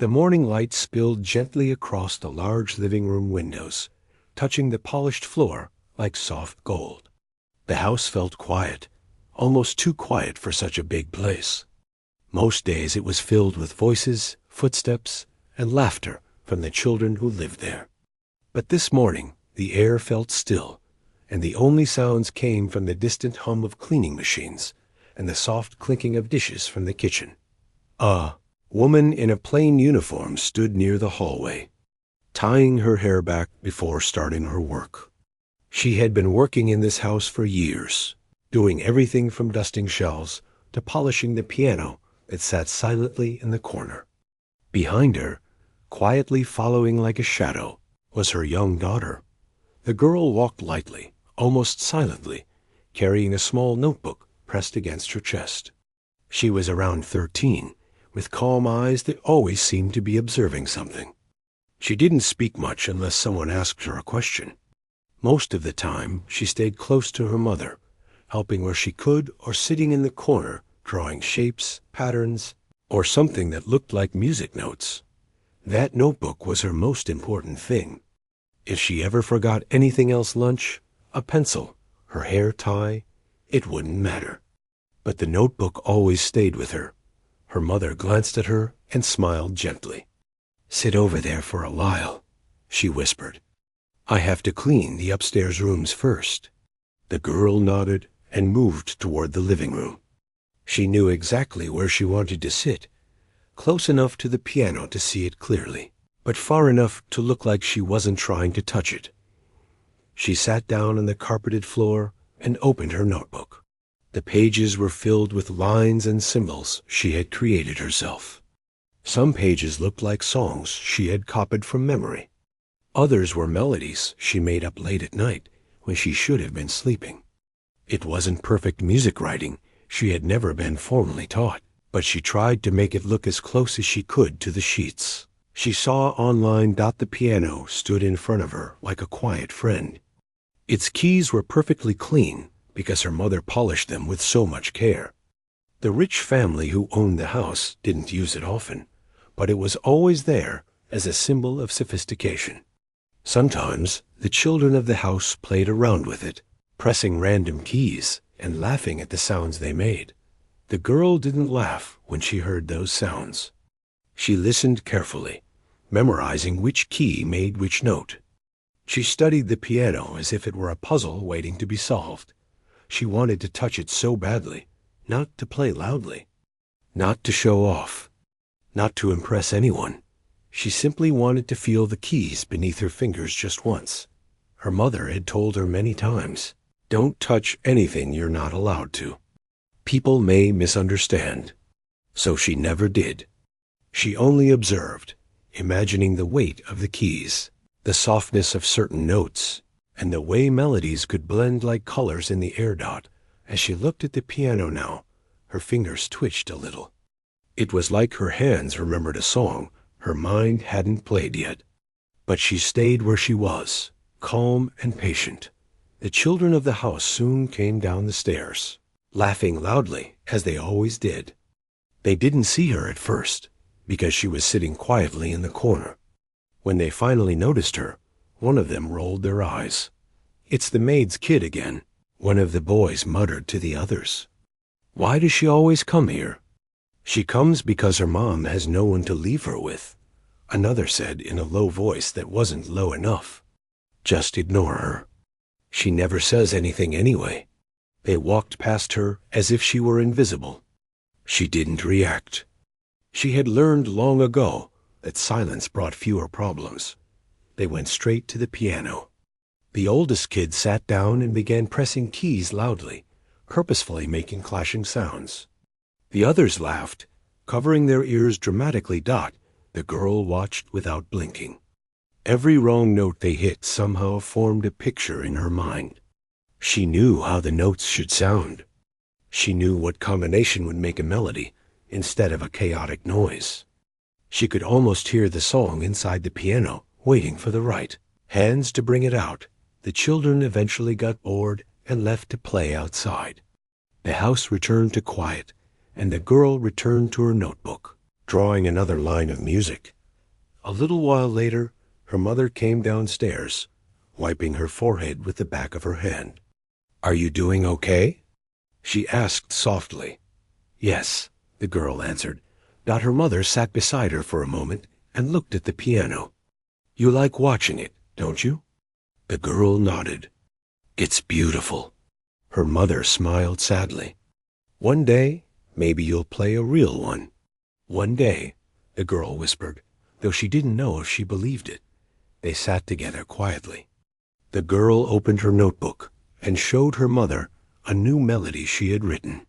The morning light spilled gently across the large living room windows, touching the polished floor like soft gold. The house felt quiet, almost too quiet for such a big place. Most days it was filled with voices, footsteps, and laughter from the children who lived there. But this morning the air felt still, and the only sounds came from the distant hum of cleaning machines and the soft clinking of dishes from the kitchen. A woman in a plain uniform stood near the hallway, tying her hair back before starting her work. She had been working in this house for years, doing everything from dusting shelves to polishing the piano that sat silently in the corner. Behind her, quietly following like a shadow, was her young daughter. The girl walked lightly, almost silently, carrying a small notebook pressed against her chest. She was around 13, with calm eyes that always seemed to be observing something. She didn't speak much unless someone asked her a question. Most of the time, she stayed close to her mother, helping where she could or sitting in the corner, drawing shapes, patterns, or something that looked like music notes. That notebook was her most important thing. If she ever forgot anything else, lunch, a pencil, her hair tie, it wouldn't matter. But the notebook always stayed with her. Her mother glanced at her and smiled gently. "Sit over there for a while," she whispered. "I have to clean the upstairs rooms first." The girl nodded and moved toward the living room. She knew exactly where she wanted to sit, close enough to the piano to see it clearly, but far enough to look like she wasn't trying to touch it. She sat down on the carpeted floor and opened her notebook. The pages were filled with lines and symbols she had created herself. Some pages looked like songs she had copied from memory. Others were melodies she made up late at night when she should have been sleeping. It wasn't perfect music writing. She had never been formally taught, but she tried to make it look as close as she could to the sheets. She saw online that the piano stood in front of her like a quiet friend. Its keys were perfectly clean because her mother polished them with so much care. The rich family who owned the house didn't use it often, but it was always there as a symbol of sophistication. Sometimes the children of the house played around with it, pressing random keys and laughing at the sounds they made. The girl didn't laugh when she heard those sounds. She listened carefully, memorizing which key made which note. She studied the piano as if it were a puzzle waiting to be solved. She wanted to touch it so badly, not to play loudly, not to show off, not to impress anyone. She simply wanted to feel the keys beneath her fingers just once. Her mother had told her many times, "Don't touch anything you're not allowed to. People may misunderstand." So she never did. She only observed, imagining the weight of the keys, the softness of certain notes, and the way melodies could blend like colors in the air dot. As she looked at the piano now, her fingers twitched a little. It was like her hands remembered a song her mind hadn't played yet. But she stayed where she was, calm and patient. The children of the house soon came down the stairs, laughing loudly, as they always did. They didn't see her at first, because she was sitting quietly in the corner. When they finally noticed her, one of them rolled their eyes. "It's the maid's kid again," one of the boys muttered to the others. "Why does she always come here?" "She comes because her mom has no one to leave her with," another said in a low voice that wasn't low enough. "Just ignore her. She never says anything anyway." They walked past her as if she were invisible. She didn't react. She had learned long ago that silence brought fewer problems. They went straight to the piano. The oldest kid sat down and began pressing keys loudly, purposefully making clashing sounds. The others laughed, covering their ears dramatically. The girl watched without blinking. Every wrong note they hit somehow formed a picture in her mind. She knew how the notes should sound. She knew what combination would make a melody instead of a chaotic noise. She could almost hear the song inside the piano, waiting for the right hands to bring it out. The children eventually got bored and left to play outside. The house returned to quiet, and the girl returned to her notebook, drawing another line of music. A little while later, her mother came downstairs, wiping her forehead with the back of her hand. "Are you doing okay?" she asked softly. "Yes," the girl answered. Her mother sat beside her for a moment and looked at the piano. "You like watching it, don't you?" The girl nodded. "It's beautiful." Her mother smiled sadly. "One day, maybe you'll play a real one." "One day," the girl whispered, though she didn't know if she believed it. They sat together quietly. The girl opened her notebook and showed her mother a new melody she had written.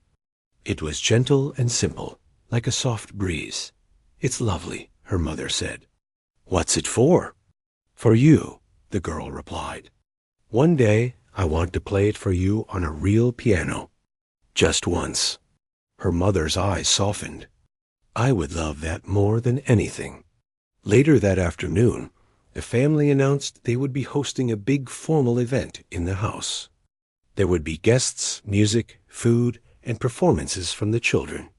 It was gentle and simple, like a soft breeze. "It's lovely," her mother said. "What's it for?" "For you," the girl replied. "One day I want to play it for you on a real piano. Just once." Her mother's eyes softened. "I would love that more than anything." Later that afternoon, the family announced they would be hosting a big formal event in the house. There would be guests, music, food, and performances from the children.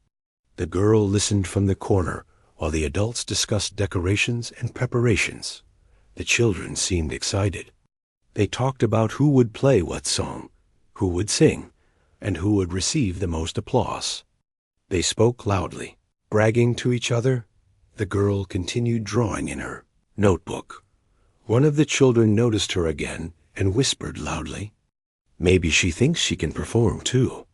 The girl listened from the corner while the adults discussed decorations and preparations. The children seemed excited. They talked about who would play what song, who would sing, and who would receive the most applause. They spoke loudly, bragging to each other. The girl continued drawing in her notebook. One of the children noticed her again and whispered loudly, "Maybe she thinks she can perform too."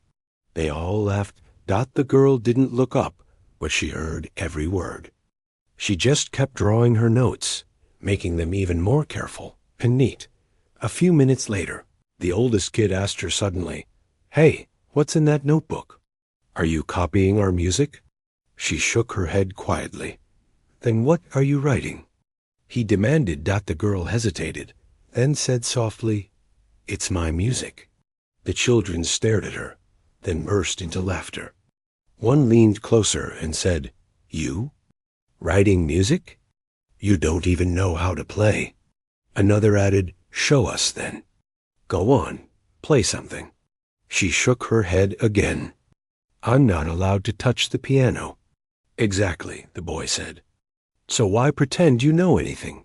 They all laughed. The girl didn't look up, but she heard every word. She just kept drawing her notes, making them even more careful and neat. A few minutes later, the oldest kid asked her suddenly, "Hey, what's in that notebook? Are you copying our music?" She shook her head quietly. "Then what are you writing?" he demanded. The girl hesitated, then said softly, "It's my music." The children stared at her, then burst into laughter. One leaned closer and said, "You? Writing music? You don't even know how to play." Another added, "Show us then. Go on, play something." She shook her head again. "I'm not allowed to touch the piano." "Exactly," the boy said. "So why pretend you know anything?"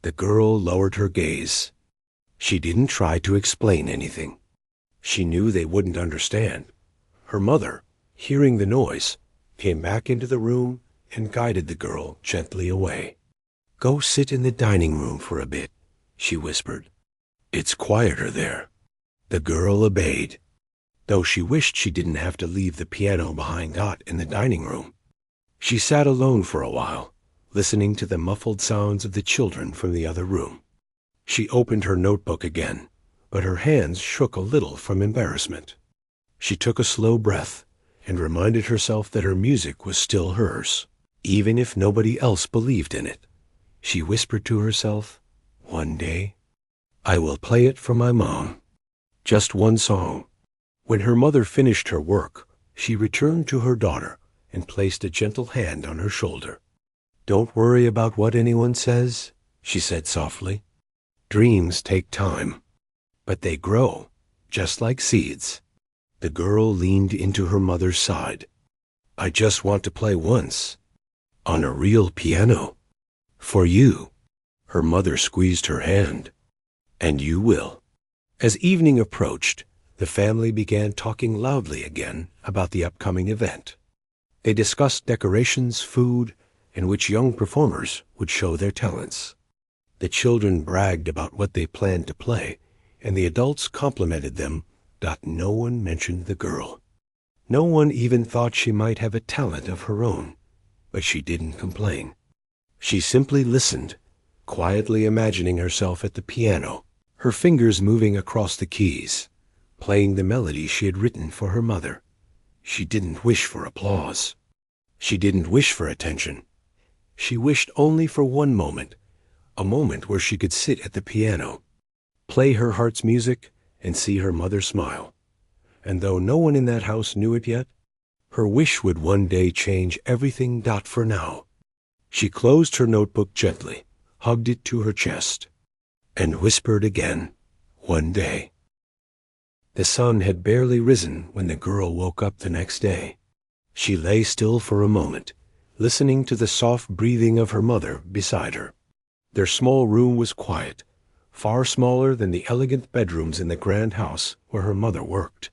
The girl lowered her gaze. She didn't try to explain anything. She knew they wouldn't understand. Her mother, hearing the noise, came back into the room and guided the girl gently away. "Go sit in the dining room for a bit," she whispered. "It's quieter there." The girl obeyed, though she wished she didn't have to leave the piano behind in the dining room. She sat alone for a while, listening to the muffled sounds of the children from the other room. She opened her notebook again, but her hands shook a little from embarrassment. She took a slow breath and reminded herself that her music was still hers, even if nobody else believed in it. She whispered to herself, "One day, I will play it for my mom." Just one song. When her mother finished her work, she returned to her daughter and placed a gentle hand on her shoulder. "Don't worry about what anyone says," she said softly. "Dreams take time, but they grow, just like seeds." The girl leaned into her mother's side. "I just want to play once, on a real piano, for you." Her mother squeezed her hand. "And you will." As evening approached, the family began talking loudly again about the upcoming event. They discussed decorations, food, and which young performers would show their talents. The children bragged about what they planned to play, and the adults complimented them. No one mentioned the girl. No one even thought she might have a talent of her own, but she didn't complain. She simply listened, quietly imagining herself at the piano, her fingers moving across the keys, playing the melody she had written for her mother. She didn't wish for applause. She didn't wish for attention. She wished only for one moment, a moment where she could sit at the piano, play her heart's music, and see her mother smile. And though no one in that house knew it yet, her wish would one day change everything. For now, she closed her notebook gently, hugged it to her chest, and whispered again, "One day." The sun had barely risen when the girl woke up the next day. She lay still for a moment, listening to the soft breathing of her mother beside her. Their small room was quiet, far smaller than the elegant bedrooms in the grand house where her mother worked.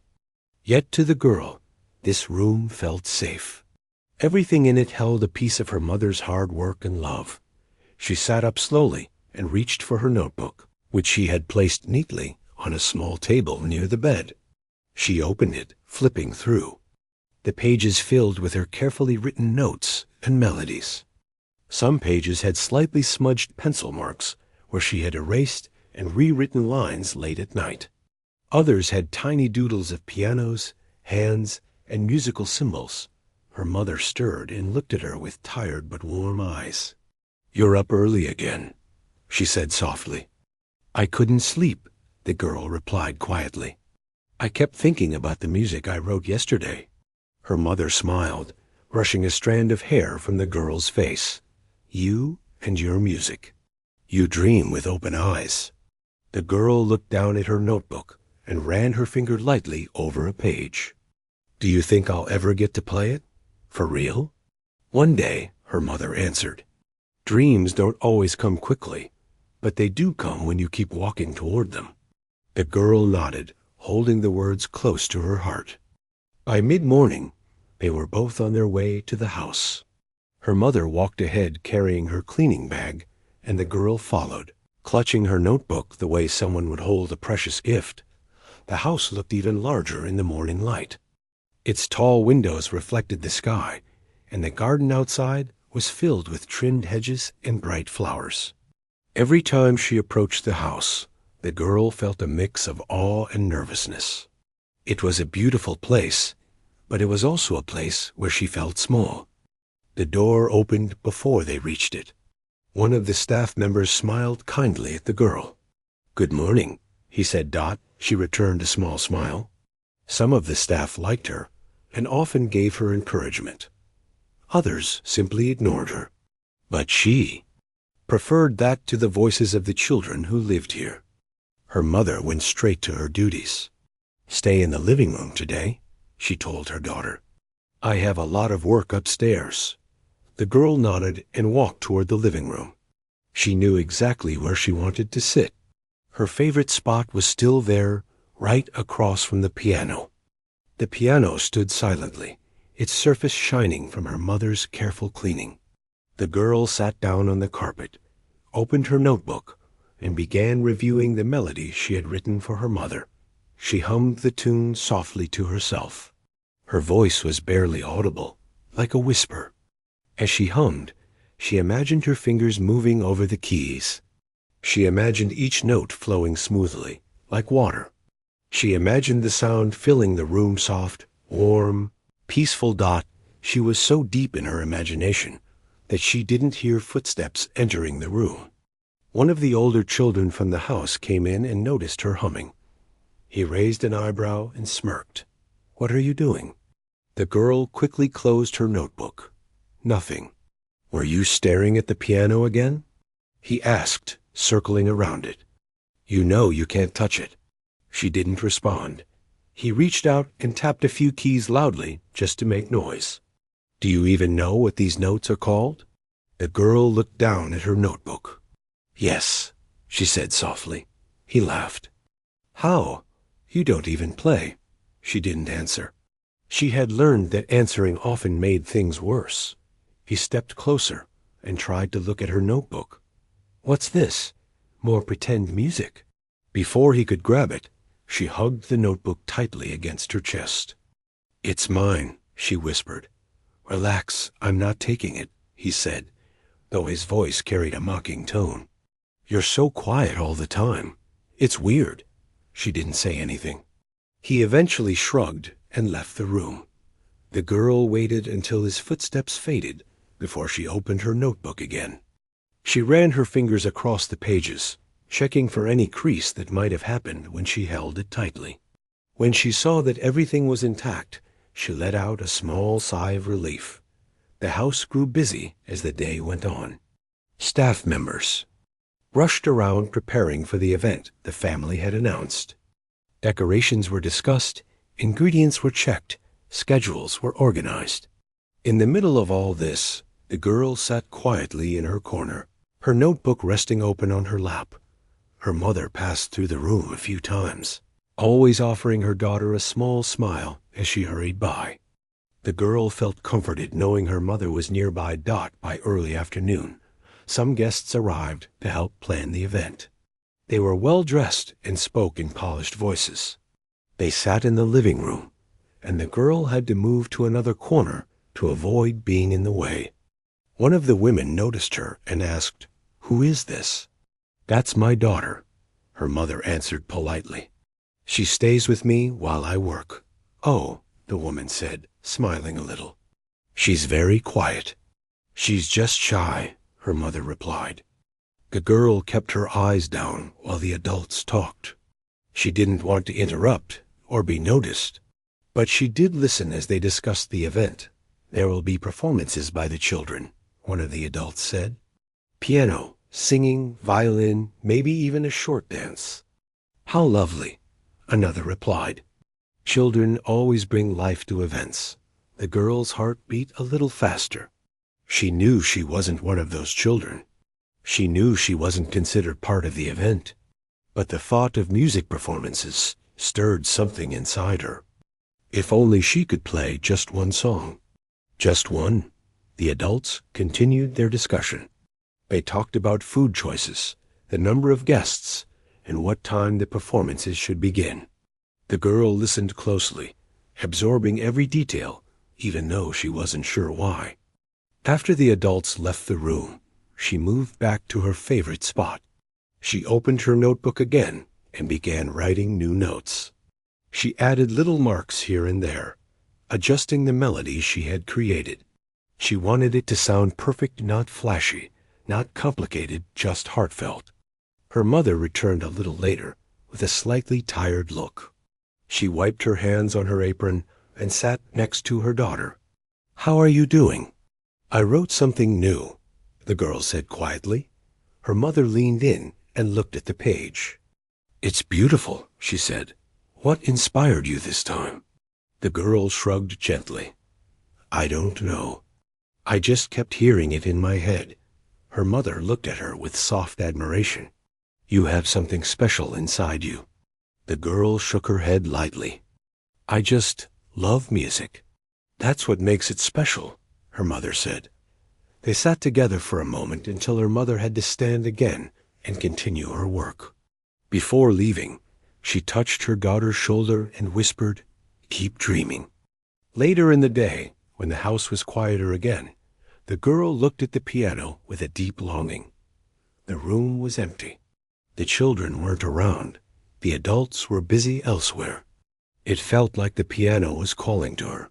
Yet to the girl, this room felt safe. Everything in it held a piece of her mother's hard work and love. She sat up slowly and reached for her notebook, which she had placed neatly on a small table near the bed. She opened it, flipping through. The pages filled with her carefully written notes and melodies. Some pages had slightly smudged pencil marks where she had erased and rewritten lines late at night. Others had tiny doodles of pianos, hands, and musical symbols. Her mother stirred and looked at her with tired but warm eyes. "You're up early again," she said softly. "I couldn't sleep," the girl replied quietly. "I kept thinking about the music I wrote yesterday." Her mother smiled, brushing a strand of hair from the girl's face. "You and your music. You dream with open eyes." The girl looked down at her notebook and ran her finger lightly over a page. "Do you think I'll ever get to play it? For real?" "One day," her mother answered. "Dreams don't always come quickly, but they do come when you keep walking toward them." The girl nodded, holding the words close to her heart. By mid-morning, they were both on their way to the house. Her mother walked ahead carrying her cleaning bag, and the girl followed, clutching her notebook the way someone would hold a precious gift. The house looked even larger in the morning light. Its tall windows reflected the sky, and the garden outside was filled with trimmed hedges and bright flowers. Every time she approached the house, the girl felt a mix of awe and nervousness. It was a beautiful place, but it was also a place where she felt small. The door opened before they reached it. One of the staff members smiled kindly at the girl. "Good morning," he said. She returned a small smile. Some of the staff liked her and often gave her encouragement. Others simply ignored her. But she preferred that to the voices of the children who lived here. Her mother went straight to her duties. "Stay in the living room today," she told her daughter. "I have a lot of work upstairs." The girl nodded and walked toward the living room. She knew exactly where she wanted to sit. Her favorite spot was still there, right across from the piano. The piano stood silently, its surface shining from her mother's careful cleaning. The girl sat down on the carpet, opened her notebook, and began reviewing the melody she had written for her mother. She hummed the tune softly to herself. Her voice was barely audible, like a whisper. As she hummed, she imagined her fingers moving over the keys. She imagined each note flowing smoothly, like water. She imagined the sound filling the room soft, warm, peaceful. She was so deep in her imagination that she didn't hear footsteps entering the room. One of the older children from the house came in and noticed her humming. He raised an eyebrow and smirked. "What are you doing?" The girl quickly closed her notebook. "Nothing." "Were you staring at the piano again?" he asked, circling around it. "You know you can't touch it." She didn't respond. He reached out and tapped a few keys loudly just to make noise. "Do you even know what these notes are called?" The girl looked down at her notebook. "Yes," she said softly. He laughed. "How? You don't even play." She didn't answer. She had learned that answering often made things worse. He stepped closer and tried to look at her notebook. "What's this? More pretend music." Before he could grab it, she hugged the notebook tightly against her chest. "It's mine," she whispered. "Relax, I'm not taking it," he said, though his voice carried a mocking tone. "You're so quiet all the time. It's weird." She didn't say anything. He eventually shrugged and left the room. The girl waited until his footsteps faded before she opened her notebook again. She ran her fingers across the pages, checking for any crease that might have happened when she held it tightly. When she saw that everything was intact, she let out a small sigh of relief. The house grew busy as the day went on. Staff members rushed around preparing for the event the family had announced. Decorations were discussed, ingredients were checked, schedules were organized. In the middle of all this, The girl sat quietly in her corner, her notebook resting open on her lap. Her mother passed through the room a few times, always offering her daughter a small smile as she hurried by. The girl felt comforted knowing her mother was nearby. By early afternoon, some guests arrived to help plan the event. They were well dressed and spoke in polished voices. They sat in the living room, and the girl had to move to another corner to avoid being in the way. One of the women noticed her and asked, "Who is this?" "That's my daughter," her mother answered politely. "She stays with me while I work." "Oh," the woman said, smiling a little. "She's very quiet." "She's just shy," her mother replied. The girl kept her eyes down while the adults talked. She didn't want to interrupt or be noticed, but she did listen as they discussed the event. "There will be performances by the children," one of the adults said. "Piano, singing, violin, maybe even a short dance." "How lovely," another replied. Children always bring life to events. The girl's heart beat a little faster. She knew she wasn't one of those children. She knew she wasn't considered part of the event. But the thought of music performances stirred something inside her. If only she could play just one song. Just one. The adults continued their discussion. They talked about food choices, the number of guests, and what time the performances should begin. The girl listened closely, absorbing every detail, even though she wasn't sure why. After the adults left the room, she moved back to her favorite spot. She opened her notebook again and began writing new notes. She added little marks here and there, adjusting the melody she had created. She wanted it to sound perfect, not flashy, not complicated, just heartfelt. Her mother returned a little later with a slightly tired look. She wiped her hands on her apron and sat next to her daughter. "How are you doing?" "I wrote something new," the girl said quietly. Her mother leaned in and looked at the page. "It's beautiful," she said. "What inspired you this time?" The girl shrugged gently. "I don't know. I just kept hearing it in my head." Her mother looked at her with soft admiration. "You have something special inside you." The girl shook her head lightly. "I just love music. That's what makes it special," her mother said. They sat together for a moment until her mother had to stand again and continue her work. Before leaving, she touched her daughter's shoulder and whispered, "Keep dreaming." Later in the day, when the house was quieter again, the girl looked at the piano with a deep longing. The room was empty. The children weren't around. The adults were busy elsewhere. It felt like the piano was calling to her.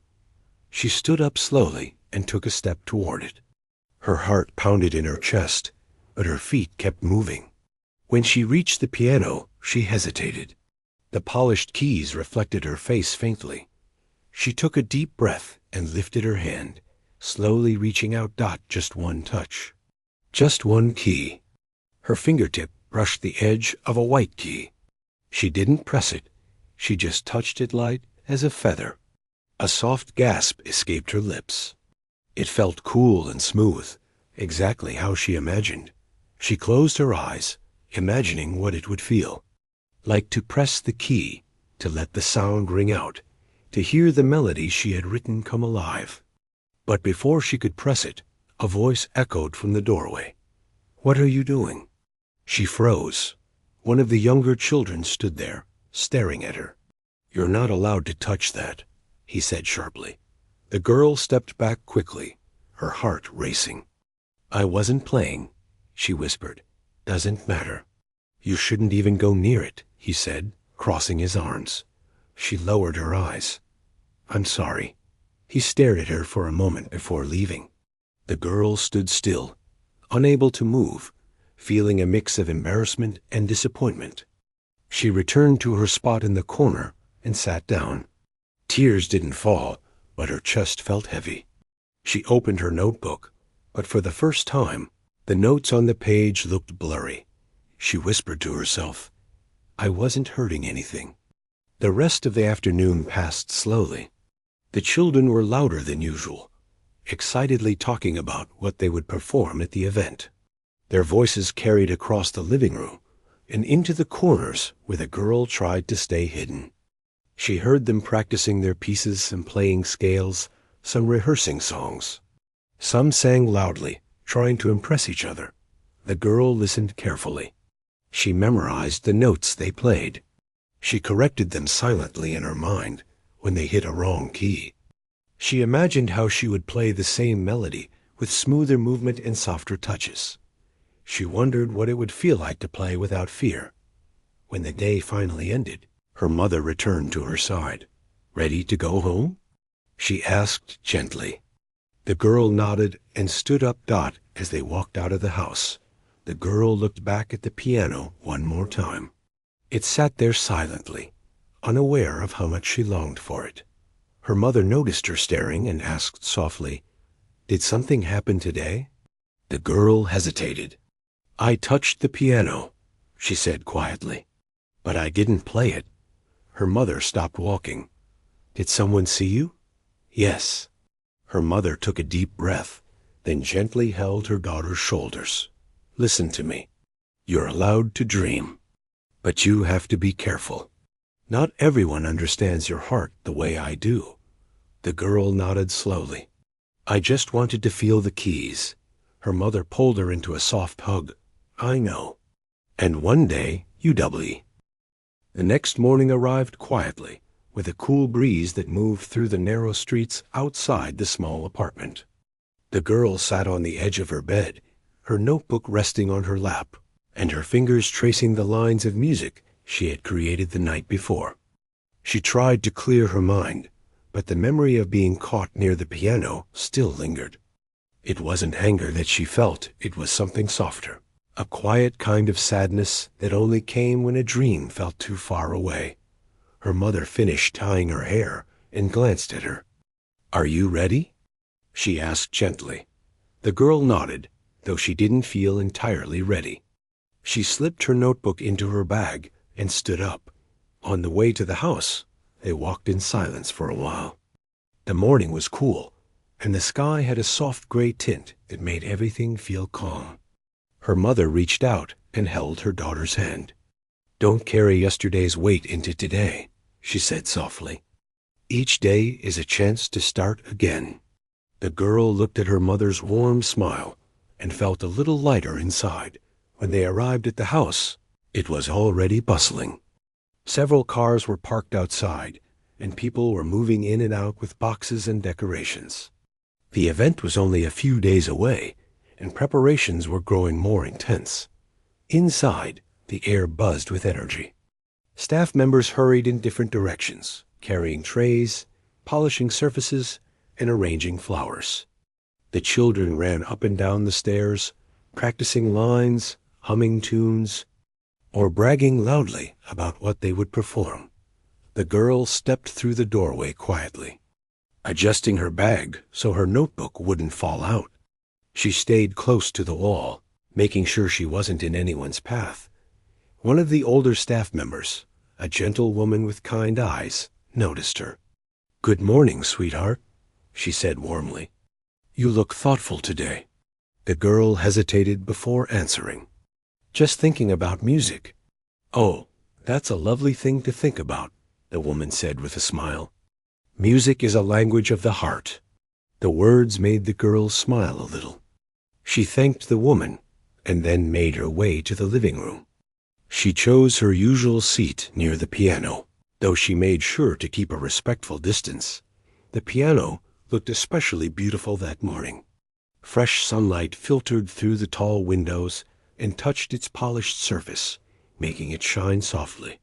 She stood up slowly and took a step toward it. Her heart pounded in her chest, but her feet kept moving. When she reached the piano, she hesitated. The polished keys reflected her face faintly. She took a deep breath and lifted her hand, slowly reaching out. Just one touch. Just one key. Her fingertip brushed the edge of a white key. She didn't press it. She just touched it light as a feather. A soft gasp escaped her lips. It felt cool and smooth, exactly how she imagined. She closed her eyes, imagining what it would feel. Like to press the key, to let the sound ring out, to hear the melody she had written come alive. But before she could press it, a voice echoed from the doorway. "What are you doing?" She froze. One of the younger children stood there, staring at her. "You're not allowed to touch that," he said sharply. The girl stepped back quickly, her heart racing. "I wasn't playing," she whispered. "Doesn't matter." "You shouldn't even go near it," he said, crossing his arms. She lowered her eyes. "I'm sorry." He stared at her for a moment before leaving. The girl stood still, unable to move, feeling a mix of embarrassment and disappointment. She returned to her spot in the corner and sat down. Tears didn't fall, but her chest felt heavy. She opened her notebook, but for the first time, the notes on the page looked blurry. She whispered to herself, "I wasn't hurting anything." The rest of the afternoon passed slowly. The children were louder than usual. excitedly talking about what they would perform at the event. Their voices carried across the living room and into the corners where the girl tried to stay hidden. She heard them practicing their pieces and playing scales, some rehearsing songs. Some sang loudly, trying to impress each other. The girl listened carefully. She memorized the notes they played. She corrected them silently in her mind when they hit a wrong key. She imagined how she would play the same melody with smoother movement and softer touches. She wondered what it would feel like to play without fear. When the day finally ended, her mother returned to her side. "Ready to go home?" she asked gently. The girl nodded and stood up. As they walked out of the house, the girl looked back at the piano one more time. It sat there silently, unaware of how much she longed for it. Her mother noticed her staring and asked softly, "Did something happen today?" The girl hesitated. "I touched the piano," she said quietly, "but I didn't play it." Her mother stopped walking. "Did someone see you?" "Yes." Her mother took a deep breath, then gently held her daughter's shoulders. "Listen to me. You're allowed to dream, but you have to be careful. Not everyone understands your heart the way I do." The girl nodded slowly. "I just wanted to feel the keys." Her mother pulled her into a soft hug. "I know. And one day, UW." The next morning arrived quietly, with a cool breeze that moved through the narrow streets outside the small apartment. The girl sat on the edge of her bed, her notebook resting on her lap, and her fingers tracing the lines of music she had created the night before. She tried to clear her mind, but the memory of being caught near the piano still lingered. It wasn't anger that she felt, it was something softer, a quiet kind of sadness that only came when a dream felt too far away. Her mother finished tying her hair and glanced at her. "Are you ready?" she asked gently. The girl nodded, though she didn't feel entirely ready. She slipped her notebook into her bag and stood up. On the way to the house, they walked in silence for a while. The morning was cool, and the sky had a soft gray tint that made everything feel calm. Her mother reached out and held her daughter's hand. "Don't carry yesterday's weight into today," she said softly. "Each day is a chance to start again." The girl looked at her mother's warm smile and felt a little lighter inside. When they arrived at the house, it was already bustling. Several cars were parked outside, and people were moving in and out with boxes and decorations. The event was only a few days away, and preparations were growing more intense. Inside, the air buzzed with energy. Staff members hurried in different directions, carrying trays, polishing surfaces, and arranging flowers. The children ran up and down the stairs, practicing lines, humming tunes, or bragging loudly about what they would perform. The girl stepped through the doorway quietly, adjusting her bag so her notebook wouldn't fall out. She stayed close to the wall, making sure she wasn't in anyone's path. One of the older staff members, a gentle woman with kind eyes, noticed her. "Good morning, sweetheart," she said warmly. "You look thoughtful today." The girl hesitated before answering. "Just thinking about music." "Oh, that's a lovely thing to think about," the woman said with a smile. "Music is a language of the heart." The words made the girl smile a little. She thanked the woman and then made her way to the living room. She chose her usual seat near the piano, though she made sure to keep a respectful distance. The piano looked especially beautiful that morning. Fresh sunlight filtered through the tall windows and touched its polished surface, making it shine softly.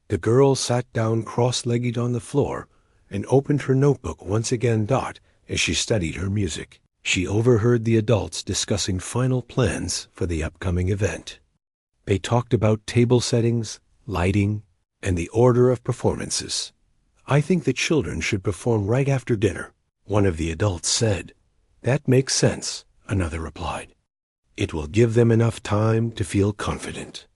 The girl sat down cross-legged on the floor and opened her notebook once again. As she studied her music, she overheard the adults discussing final plans for the upcoming event. They talked about table settings, lighting, and the order of performances. "I think the children should perform right after dinner," one of the adults said. "That makes sense," another replied. "It will give them enough time to feel confident."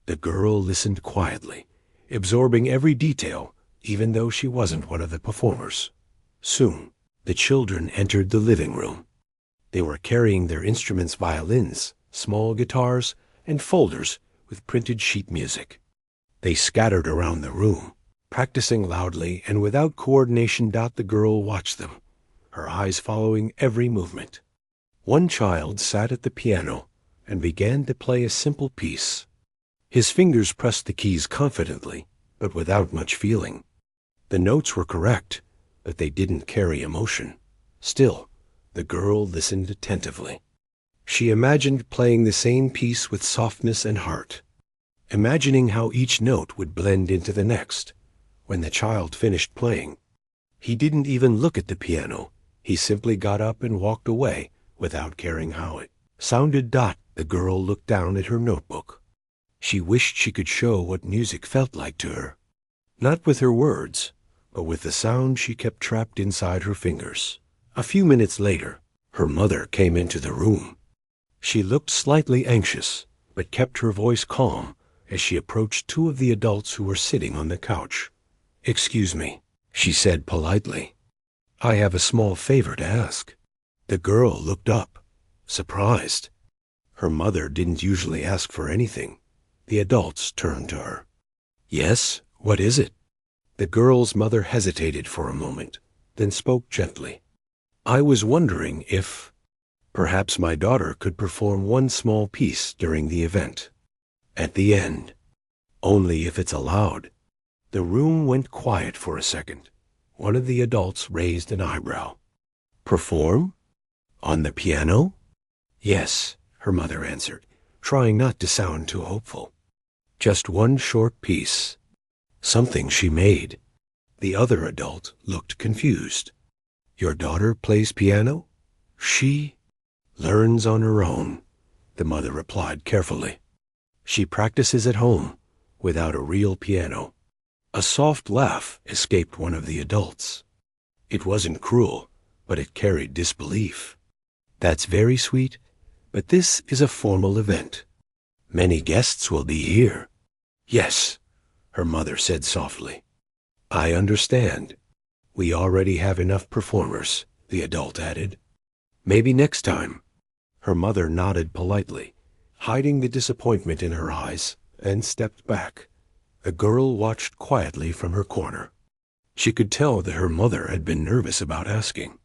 The girl listened quietly, absorbing every detail, even though she wasn't one of the performers. Soon, The children entered the living room. They were carrying their instruments, violins, small guitars, and folders with printed sheet music. They scattered around the room, practicing loudly and without coordination. The girl watched them, her eyes following every movement. One child sat at the piano and began to play a simple piece. His fingers pressed the keys confidently, but without much feeling. The notes were correct, but they didn't carry emotion. Still, the girl listened attentively. She imagined playing the same piece with softness and heart, imagining how each note would blend into the next. When the child finished playing, he didn't even look at the piano. He simply got up and walked away without caring how it sounded. The girl looked down at her notebook. She wished she could show what music felt like to her, not with her words, but with the sound she kept trapped inside her fingers. A few minutes later, her mother came into the room. She looked slightly anxious, but kept her voice calm as she approached two of the adults who were sitting on the couch. "Excuse me," she said politely. "I have a small favor to ask." The girl looked up, surprised. Her mother didn't usually ask for anything. The adults turned to her. "Yes, what is it?" The girl's mother hesitated for a moment, then spoke gently. "I was wondering if perhaps my daughter could perform one small piece during the event. At the end. Only if it's allowed." The room went quiet for a second. One of the adults raised an eyebrow. "Perform? On the piano?" "Yes," her mother answered, trying not to sound too hopeful. "Just one short piece. Something she made." The other adult looked confused. "Your daughter plays piano?" "She learns on her own," the mother replied carefully. "She practices at home, without a real piano." A soft laugh escaped one of the adults. It wasn't cruel, but it carried disbelief. "That's very sweet, but this is a formal event. Many guests will be here." "Yes," her mother said softly. "I understand. We already have enough performers," the adult added. "Maybe next time." Her mother nodded politely, hiding the disappointment in her eyes, and stepped back. The girl watched quietly from her corner. She could tell that her mother had been nervous about asking.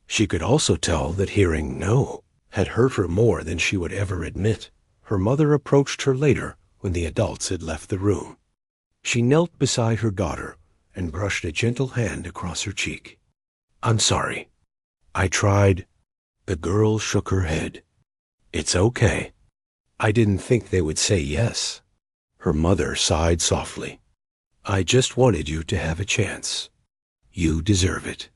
She could also tell that hearing no had hurt her more than she would ever admit. Her mother approached her later when the adults had left the room. She knelt beside her daughter and brushed a gentle hand across her cheek. "I'm sorry. I tried." The girl shook her head. "It's okay. I didn't think they would say yes." Her mother sighed softly. "I just wanted you to have a chance. You deserve it."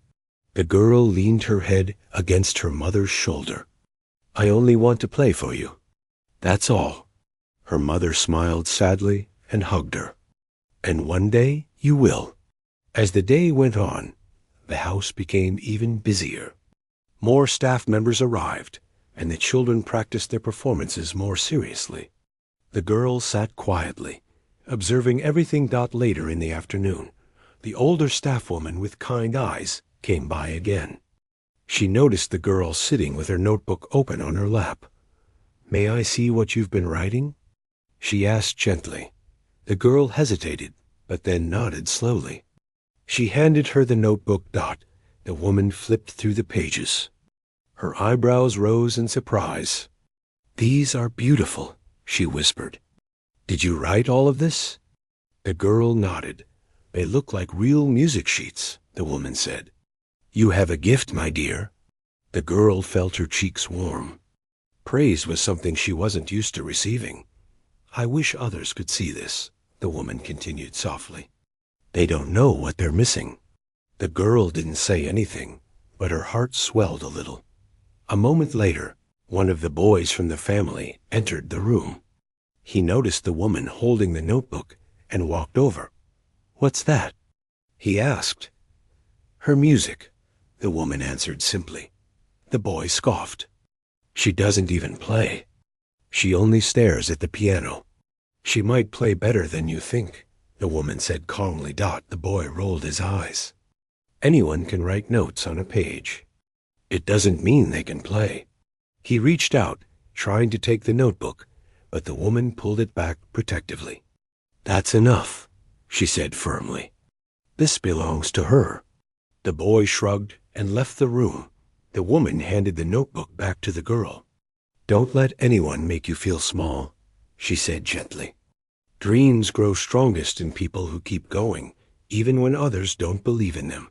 The girl leaned her head against her mother's shoulder. "I only want to play for you. That's all." Her mother smiled sadly and hugged her. "And one day you will." As the day went on, the house became even busier. More staff members arrived, and the children practiced their performances more seriously. The girl sat quietly, observing everything. Later in the afternoon, the older staff woman with kind eyes came by again. She noticed the girl sitting with her notebook open on her lap. "May I see what you've been writing?" she asked gently. The girl hesitated, but then nodded slowly. She handed her the notebook. The woman flipped through the pages. Her eyebrows rose in surprise. "These are beautiful," she whispered. "Did you write all of this?" The girl nodded. "They look like real music sheets," the woman said. "You have a gift, my dear." The girl felt her cheeks warm. Praise was something she wasn't used to receiving. "I wish others could see this," the woman continued softly. "They don't know what they're missing." The girl didn't say anything, but her heart swelled a little. A moment later, one of the boys from the family entered the room. He noticed the woman holding the notebook and walked over. "What's that?" he asked. "Her music," the woman answered simply. The boy scoffed. "She doesn't even play. She only stares at the piano." "She might play better than you think," the woman said calmly. The boy rolled his eyes. Anyone can write notes on a page. It doesn't mean they can play. He reached out, trying to take the notebook, but the woman pulled it back protectively. That's enough, she said firmly. This belongs to her. The boy shrugged and left the room. The woman handed the notebook back to the girl. Don't let anyone make you feel small, she said gently. Dreams grow strongest in people who keep going, even when others don't believe in them.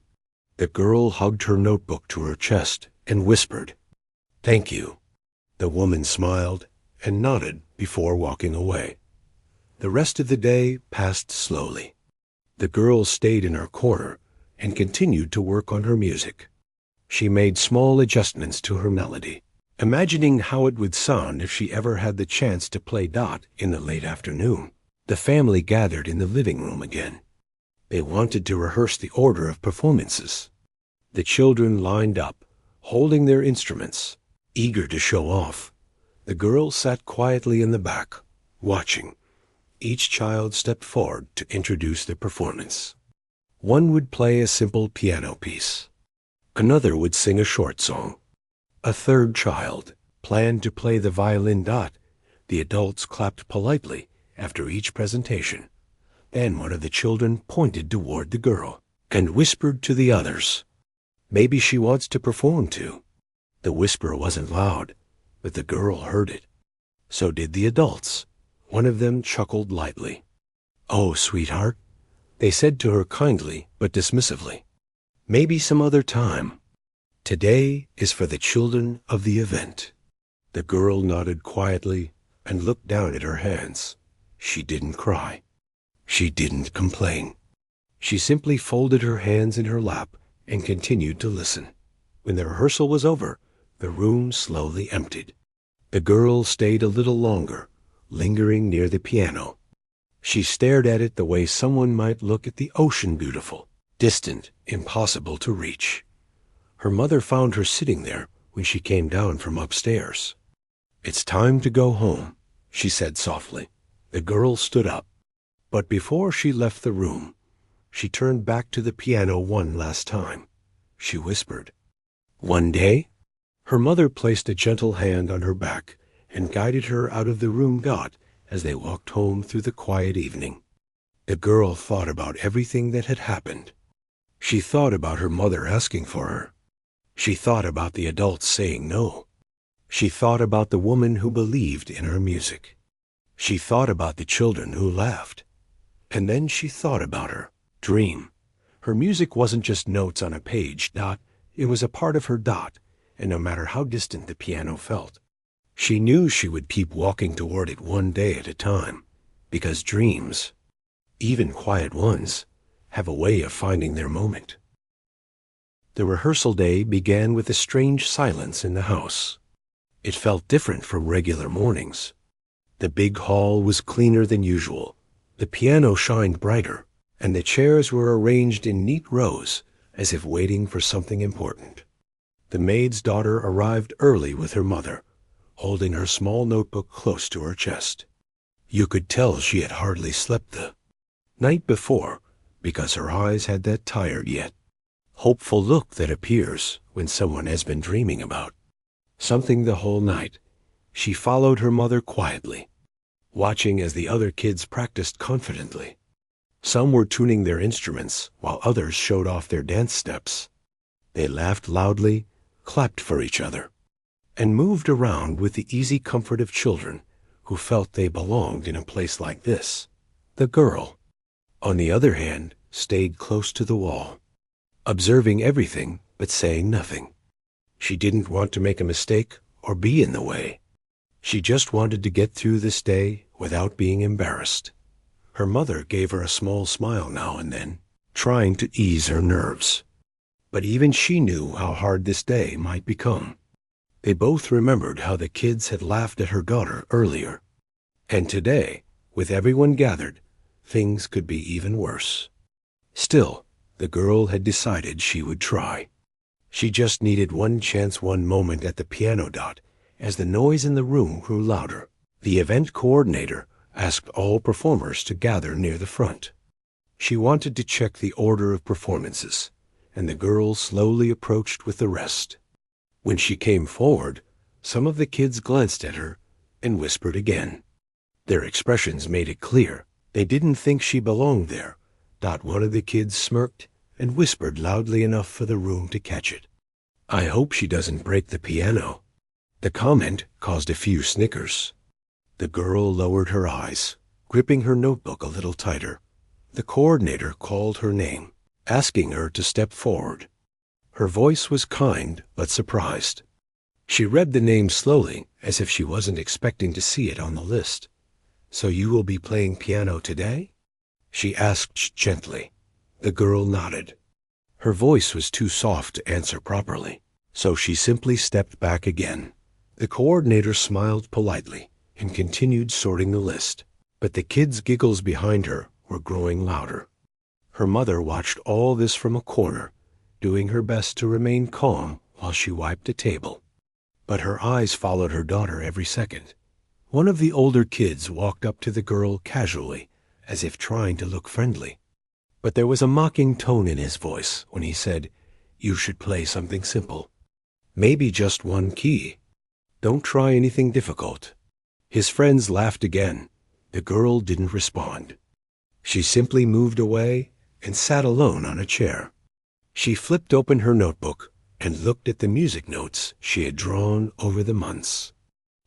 The girl hugged her notebook to her chest and whispered, "Thank you." The woman smiled and nodded before walking away. The rest of the day passed slowly. The girl stayed in her corner and continued to work on her music. She made small adjustments to her melody, imagining how it would sound if she ever had the chance to play Dot in the late afternoon. The family gathered in the living room again. They wanted to rehearse the order of performances. The children lined up, holding their instruments, eager to show off. The girl sat quietly in the back, watching. Each child stepped forward to introduce the performance. One would play a simple piano piece. Another would sing a short song. A third child planned to play the violin Dot. The adults clapped politely after each presentation. Then one of the children pointed toward the girl and whispered to the others, "Maybe she wants to perform too." The whisper wasn't loud, but the girl heard it. So did the adults. One of them chuckled lightly. "Oh, sweetheart," they said to her kindly but dismissively. "Maybe some other time. Today is for the children of the event." The girl nodded quietly and looked down at her hands. She didn't cry. She didn't complain. She simply folded her hands in her lap and continued to listen. When the rehearsal was over, the room slowly emptied. The girl stayed a little longer, lingering near the piano. She stared at it the way someone might look at the ocean, beautiful, distant, impossible to reach. Her mother found her sitting there when she came down from upstairs. "It's time to go home," she said softly. The girl stood up. But before she left the room, she turned back to the piano one last time. She whispered, "One day?" Her mother placed a gentle hand on her back and guided her out of the room as they walked home through the quiet evening. The girl thought about everything that had happened. She thought about her mother asking for her. She thought about the adults saying no. She thought about the woman who believed in her music. She thought about the children who laughed. And then she thought about her dream. Her music wasn't just notes on a page, it was a part of her, and no matter how distant the piano felt, she knew she would keep walking toward it one day at a time, because dreams, even quiet ones, have a way of finding their moment. The rehearsal day began with a strange silence in the house. It felt different from regular mornings. The big hall was cleaner than usual. The piano shined brighter, and the chairs were arranged in neat rows, as if waiting for something important. The maid's daughter arrived early with her mother, holding her small notebook close to her chest. You could tell she had hardly slept the night before, because her eyes had that tired yet hopeful look that appears when someone has been dreaming about something the whole night. She followed her mother quietly, watching as the other kids practiced confidently. Some were tuning their instruments, while others showed off their dance steps. They laughed loudly, clapped for each other, and moved around with the easy comfort of children who felt they belonged in a place like this. The girl, on the other hand, stayed close to the wall, observing everything but saying nothing. She didn't want to make a mistake or be in the way. She just wanted to get through this day without being embarrassed. Her mother gave her a small smile now and then, trying to ease her nerves. But even she knew how hard this day might become. They both remembered how the kids had laughed at her daughter earlier. And today, with everyone gathered, things could be even worse. Still, the girl had decided she would try. She just needed one chance, one moment at the piano. As the noise in the room grew louder, the event coordinator asked all performers to gather near the front. She wanted to check the order of performances, and the girl slowly approached with the rest. When she came forward, some of the kids glanced at her and whispered again. Their expressions made it clear they didn't think she belonged there. Not one of the kids smirked and whispered loudly enough for the room to catch it. "I hope she doesn't break the piano." The comment caused a few snickers. The girl lowered her eyes, gripping her notebook a little tighter. The coordinator called her name, asking her to step forward. Her voice was kind but surprised. She read the name slowly, as if she wasn't expecting to see it on the list. "So you will be playing piano today?" she asked gently. The girl nodded. Her voice was too soft to answer properly, so she simply stepped back again. The coordinator smiled politely and continued sorting the list, but the kids' giggles behind her were growing louder. Her mother watched all this from a corner, doing her best to remain calm while she wiped a table. But her eyes followed her daughter every second. One of the older kids walked up to the girl casually, as if trying to look friendly. But there was a mocking tone in his voice when he said, "You should play something simple. Maybe just one key. Don't try anything difficult." His friends laughed again. The girl didn't respond. She simply moved away and sat alone on a chair. She flipped open her notebook and looked at the music notes she had drawn over the months.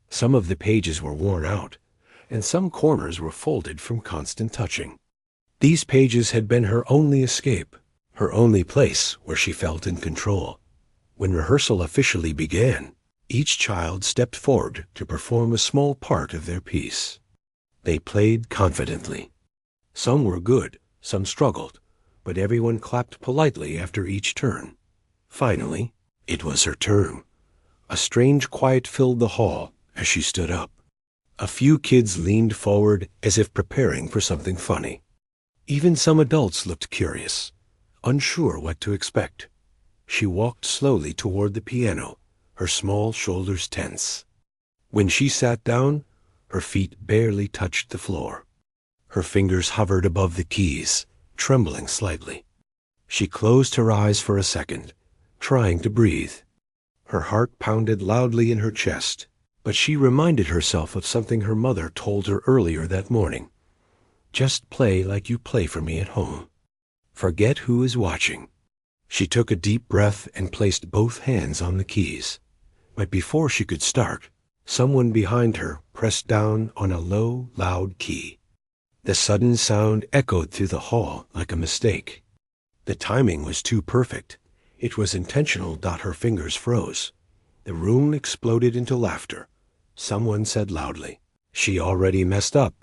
Some of the pages were worn out, and some corners were folded from constant touching. These pages had been her only escape, her only place where she felt in control. When rehearsal officially began, each child stepped forward to perform a small part of their piece. They played confidently. Some were good, some struggled, but everyone clapped politely after each turn. Finally, it was her turn. A strange quiet filled the hall as she stood up. A few kids leaned forward as if preparing for something funny. Even some adults looked curious, unsure what to expect. She walked slowly toward the piano, her small shoulders tense. When she sat down, her feet barely touched the floor. Her fingers hovered above the keys, trembling slightly. She closed her eyes for a second, trying to breathe. Her heart pounded loudly in her chest, but she reminded herself of something her mother told her earlier that morning. "Just play like you play for me at home. Forget who is watching." She took a deep breath and placed both hands on the keys. But before she could start, someone behind her pressed down on a low, loud key. The sudden sound echoed through the hall like a mistake. The timing was too perfect. It was intentional. Her fingers froze. The room exploded into laughter. Someone said loudly, "She already messed up."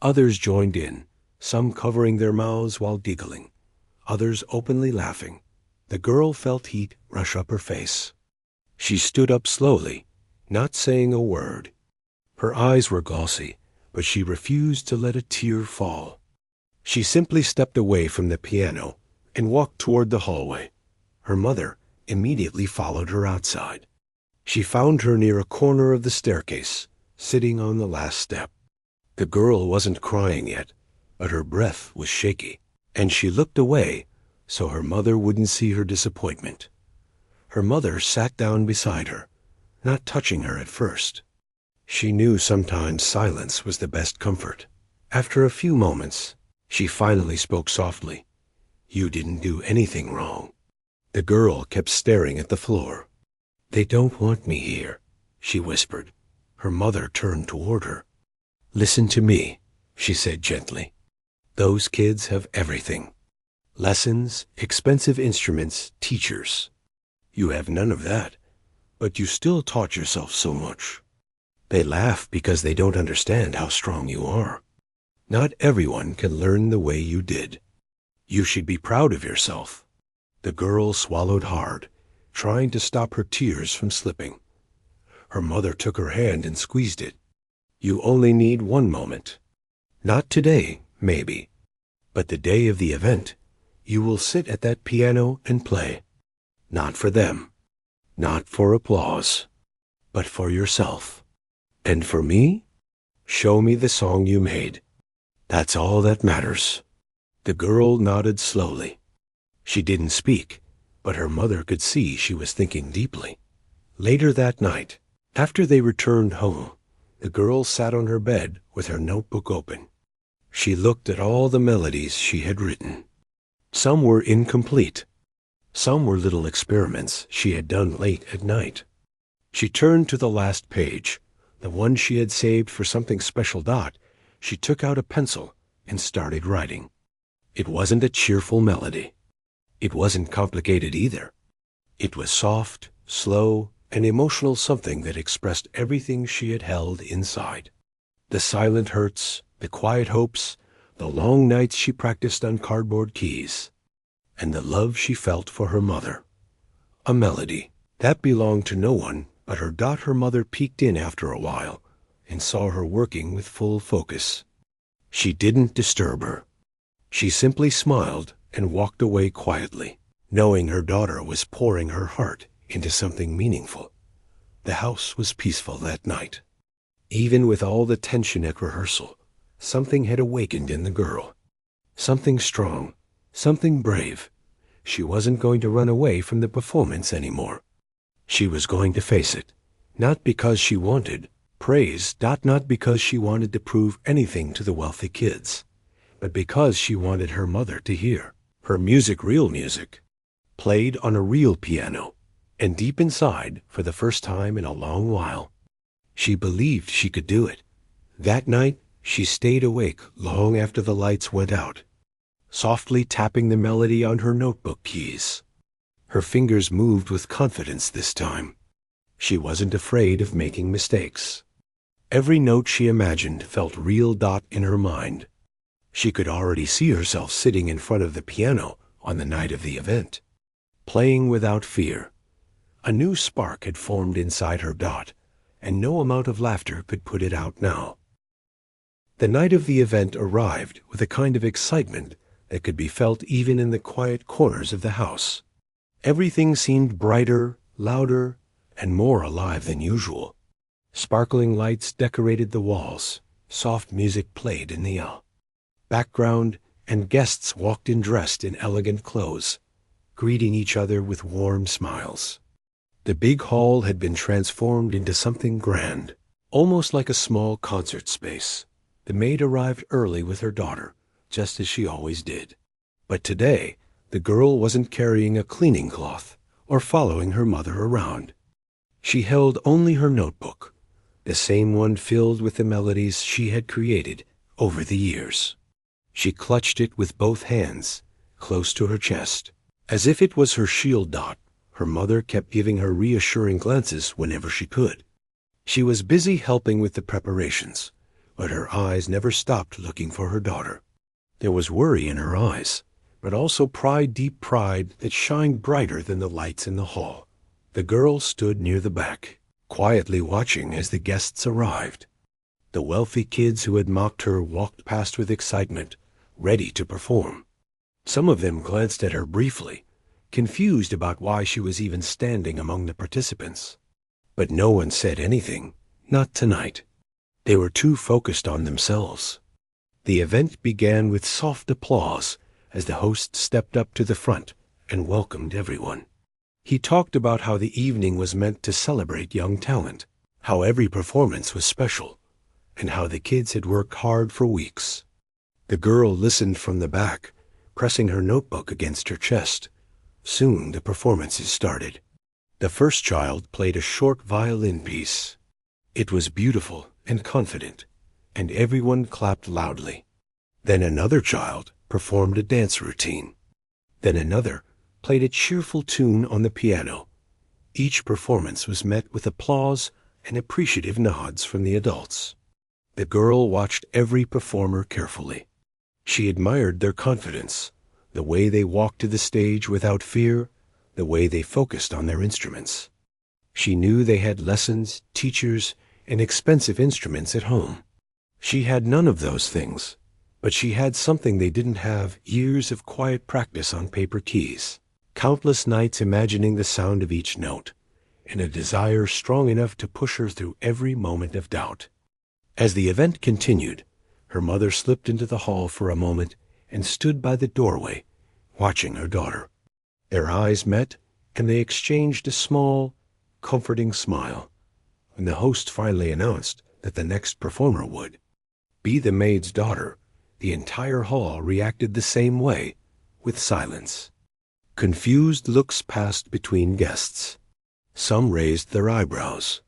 Others joined in, some covering their mouths while giggling, others openly laughing. The girl felt heat rush up her face. She stood up slowly, not saying a word. Her eyes were glossy, but she refused to let a tear fall. She simply stepped away from the piano and walked toward the hallway. Her mother immediately followed her outside. She found her near a corner of the staircase, sitting on the last step. The girl wasn't crying yet, but her breath was shaky, and she looked away so her mother wouldn't see her disappointment. Her mother sat down beside her, not touching her at first. She knew sometimes silence was the best comfort. After a few moments, she finally spoke softly. "You didn't do anything wrong." The girl kept staring at the floor. "They don't want me here," she whispered. Her mother turned toward her. "Listen to me," she said gently. "Those kids have everything. Lessons, expensive instruments, teachers. You have none of that, but you still taught yourself so much. They laugh because they don't understand how strong you are. Not everyone can learn the way you did. You should be proud of yourself." The girl swallowed hard, trying to stop her tears from slipping. Her mother took her hand and squeezed it. "You only need one moment. Not today, maybe, but the day of the event, you will sit at that piano and play. Not for them, not for applause, but for yourself. And for me, show me the song you made. That's all that matters." The girl nodded slowly. She didn't speak, but her mother could see she was thinking deeply. Later that night, after they returned home, the girl sat on her bed with her notebook open. She looked at all the melodies she had written. Some were incomplete. Some were little experiments she had done late at night. She turned to the last page, the one she had saved for something special. She took out a pencil and started writing. It wasn't a cheerful melody. It wasn't complicated either. It was soft, slow, and emotional, something that expressed everything she had held inside. The silent hurts, the quiet hopes, the long nights she practiced on cardboard keys, and the love she felt for her mother. A melody that belonged to no one but her. Her mother peeked in after a while and saw her working with full focus. She didn't disturb her. She simply smiled and walked away quietly, knowing her daughter was pouring her heart into something meaningful. The house was peaceful that night. Even with all the tension at rehearsal, something had awakened in the girl. Something strong, something brave. She wasn't going to run away from the performance anymore. She was going to face it, not because she wanted praise, not because she wanted to prove anything to the wealthy kids, but because she wanted her mother to hear her music, real music, played on a real piano, and deep inside, for the first time in a long while. She believed she could do it. That night, she stayed awake long after the lights went out, softly tapping the melody on her notebook keys. Her fingers moved with confidence this time. She wasn't afraid of making mistakes. Every note she imagined felt real. In her mind, she could already see herself sitting in front of the piano on the night of the event, playing without fear. A new spark had formed inside her. And no amount of laughter could put it out now. The night of the event arrived with a kind of excitement that could be felt even in the quiet corners of the house. Everything seemed brighter, louder, and more alive than usual. Sparkling lights decorated the walls. Soft music played in the background, and guests walked in dressed in elegant clothes, greeting each other with warm smiles. The big hall had been transformed into something grand, almost like a small concert space. The maid arrived early with her daughter, just as she always did. But today, the girl wasn't carrying a cleaning cloth or following her mother around. She held only her notebook, the same one filled with the melodies she had created over the years. She clutched it with both hands, close to her chest, as if it was her shield. Her mother kept giving her reassuring glances whenever she could. She was busy helping with the preparations, but her eyes never stopped looking for her daughter. There was worry in her eyes, but also pride, deep pride that shined brighter than the lights in the hall. The girl stood near the back, quietly watching as the guests arrived. The wealthy kids who had mocked her walked past with excitement, ready to perform. Some of them glanced at her briefly, confused about why she was even standing among the participants. But no one said anything, not tonight. They were too focused on themselves. The event began with soft applause as the host stepped up to the front and welcomed everyone. He talked about how the evening was meant to celebrate young talent, how every performance was special, and how the kids had worked hard for weeks. The girl listened from the back, pressing her notebook against her chest. Soon the performances started. The first child played a short violin piece. It was beautiful and confident, and everyone clapped loudly. Then another child performed a dance routine. Then another played a cheerful tune on the piano. Each performance was met with applause and appreciative nods from the adults. The girl watched every performer carefully. She admired their confidence, the way they walked to the stage without fear, the way they focused on their instruments. She knew they had lessons, teachers, and expensive instruments at home. She had none of those things, but she had something they didn't have: years of quiet practice on paper keys, countless nights imagining the sound of each note, and a desire strong enough to push her through every moment of doubt. As the event continued, her mother slipped into the hall for a moment and stood by the doorway, watching her daughter. Their eyes met, and they exchanged a small, comforting smile. When the host finally announced that the next performer would be the maid's daughter, the entire hall reacted the same way, with silence. Confused looks passed between guests. Some raised their eyebrows.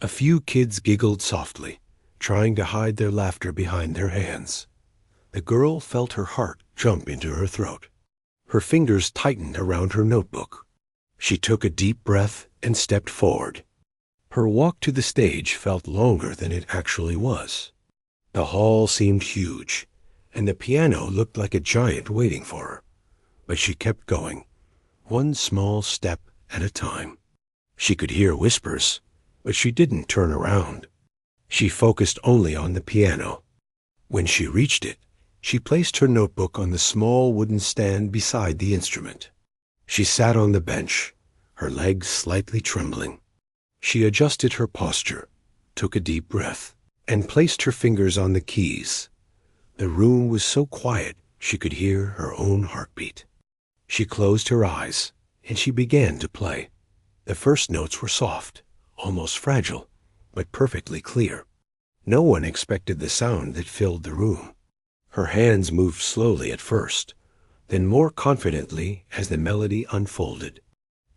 A few kids giggled softly, trying to hide their laughter behind their hands. The girl felt her heart jump into her throat. Her fingers tightened around her notebook. She took a deep breath and stepped forward. Her walk to the stage felt longer than it actually was. The hall seemed huge, and the piano looked like a giant waiting for her. But she kept going, one small step at a time. She could hear whispers, but she didn't turn around. She focused only on the piano. When she reached it, she placed her notebook on the small wooden stand beside the instrument. She sat on the bench, her legs slightly trembling. She adjusted her posture, took a deep breath, and placed her fingers on the keys. The room was so quiet she could hear her own heartbeat. She closed her eyes, and she began to play. The first notes were soft, almost fragile, but perfectly clear. No one expected the sound that filled the room. Her hands moved slowly at first, then more confidently as the melody unfolded.